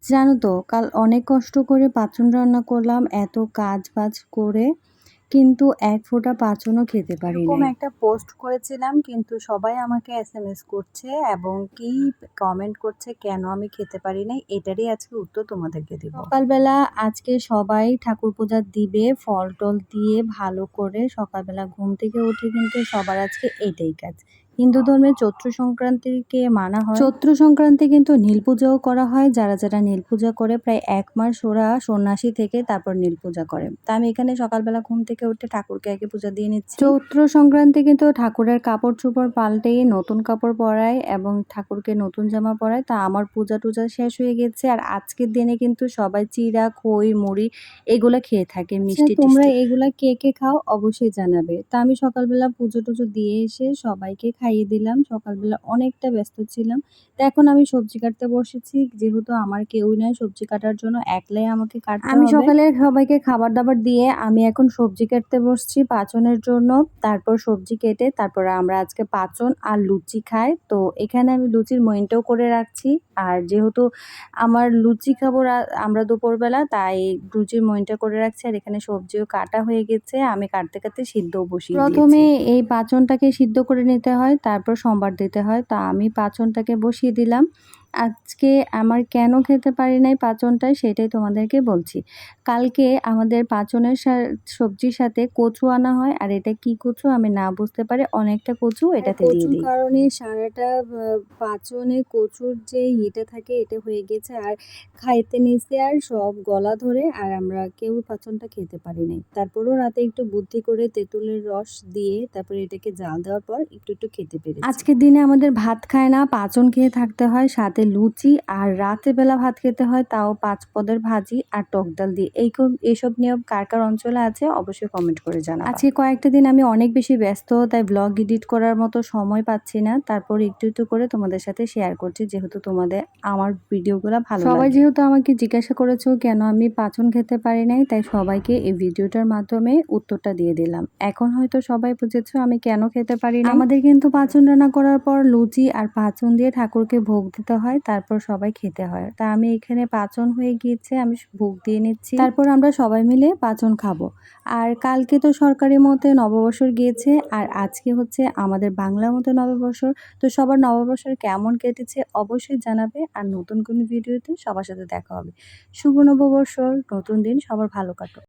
জানো তো কাল অনেক কষ্ট করে পাঁচন রান্না করলাম এত কাজ-বাজ করে, কিন্তু এক ফোঁটা পাঁচনও খেতে পারি এরকম নাই। একটা পোস্ট করেছিলাম, কিন্তু সবাই আমাকে এসএমএস করছে এবং কি কমেন্ট করছে কেন আমি খেতে পারি নাই, এটারই আজকে উত্তর তোমাদেরকে দিব। সকালবেলা আজকে সবাই ঠাকুর পূজা দিবে, ফল-টল দিয়ে ভালো করে সকালবেলা ঘুম থেকে উঠে কিন্তু সবার আজকে এটাই কাজ। হিন্দু ধর্মে চৈত্র সংক্রান্তিকে মানা হয়। চৈত্র সংক্রান্তি কিন্তু নীল পূজাও করা হয়। যারা নীল পূজা করে প্রায় ১ মাস ওরা সন্ন্যাসী থেকে তারপর নীল পূজা করে। তা আমি এখানে সকালবেলা ঘুম থেকে উঠে ঠাকুরকে আগে পূজা দিয়ে নিচ্ছি। চৈত্র সংক্রান্তি কিন্তু ঠাকুরের কাপড়-চোপড় পাল্টে নতুন কাপড় পরায় এবং ঠাকুরকে নতুন জামা পরায়। তা আমার পূজা-টুজা শেষ হয়ে গেছে। আর আজকের দিনে কিন্তু সবাই চিড়া, খই, মুড়ি এগুলা খেয়ে থাকে মিষ্টি-টিষ্টি। তোমরা এগুলা কে খাও অবশ্যই জানাবে। তা আমি সকালবেলা পুজো-টুজো দিয়ে এসে সবাইকে খাইয়ে দিলাম। সকালবেলা অনেকটা ব্যস্ত ছিলাম। তো এখন আমি সবজি কাটতে বসেছি। যেহেতু আমার কেউই নাই সবজি কাটার জন্য, একলাই আমাকে কাটতে হবে। আমি সকালে সবাইকে খাবার-দাবার দিয়ে আমি এখন সবজি কাটতে বসছি পাঁচনের জন্য। তারপর সবজি কেটে তারপরে আমরা আজকে পাঁচন আর লুচি খাই। তো এখানে আমি লুচির মইনটাও করে রাখছি। আর যেহেতু আমার লুচি খাবো আমরা দুপুরবেলা, তাই লুচির মইনটা করে রাখছি। আর এখানে সবজিও কাটা হয়ে গেছে। আমি কাটতে সিদ্ধও বসিয়ে দিয়েছি। প্রথমে এই পাঁচনটাকে সিদ্ধ করে নিতে হয়, তারপর সম্বার দিতে হয়। তা আমি পাঁচনটাকে বসিয়ে দিলাম। আজকে আমার কেন খেতে পারি নাই পাঁচনটা সেটাই তোমাদেরকে বলছি। কালকে আমাদের পাঁচনের সবজির সাথে কচু আনা হয়। আর এটা কি কচু আমি না বুঝতে পারি অনেকটা কচু এটাতে দিয়ে দিই। কচুর কারণে সারাটা পাঁচনে কচুর যে ইয়েটা থাকে এটা হয়ে গেছে। আর খাইতে নিচে আর সব গলা ধরে, আর আমরা কেউ পাঁচনটা খেতে পারি নাই। তারপরও রাতে একটু বুদ্ধি করে তেঁতুলের রস দিয়ে তারপরে এটাকে জাল দেওয়ার পর একটু খেতে পেরেছি। আজকের দিনে আমাদের ভাত খায় না, পাঁচন খেয়ে থাকতে হয়, সাথে লুচি। আর রাতে বেলা ভাত খেতে হয় তাও ৫ পদের ভাজি আর টক ডাল দিয়ে। এইসব নিয়ম কার অঞ্চলে আছে অবশ্যই কমেন্ট করে জানাবা। আজকে কয়েকটা দিন আমি অনেক বেশি ব্যস্ত, তাই ব্লগ এডিট করার মতো সময় পাচ্ছি না। তারপর একটু করে তোমাদের সাথে শেয়ার করছি, যেহেতু তোমাদের আমার ভিডিওগুলো ভালো লাগে। সবাই যেহেতু আমাকে জিজ্ঞাসা করেছো কেন আমি পাঁচন খেতে পারি নাই, তাই সবাইকে এই ভিডিওটার মাধ্যমে উত্তরটা দিয়ে দিলাম। এখন হয়তো সবাই বুঝেছো আমি কেন খেতে পারি না। আমাদের কিন্তু পাঁচন রান্না করার পর লুচি আর পাঁচন দিয়ে ঠাকুরকে ভোগ দিতে হয়, তারপর সবাই খেতে হয়। তা আমি এখানে পাঁচন হয়ে গিয়েছে, আমি ভোগ দিয়ে নিচ্ছি। তারপর আমরা সবাই মিলে পাঁচন খাবো। আর কালকে তো সরকারি মতে নববর্ষর গিয়েছে, আর আজকে হচ্ছে আমাদের বাংলা মতে নববর্ষর। তো সবার নববর্ষর কেমন কেটেছে অবশ্যই জানাবে। আর নতুন কোনো ভিডিওতে সবার সাথে দেখা হবে। শুভ নববর্ষ, নতুন দিন সবার ভালো কাটুক।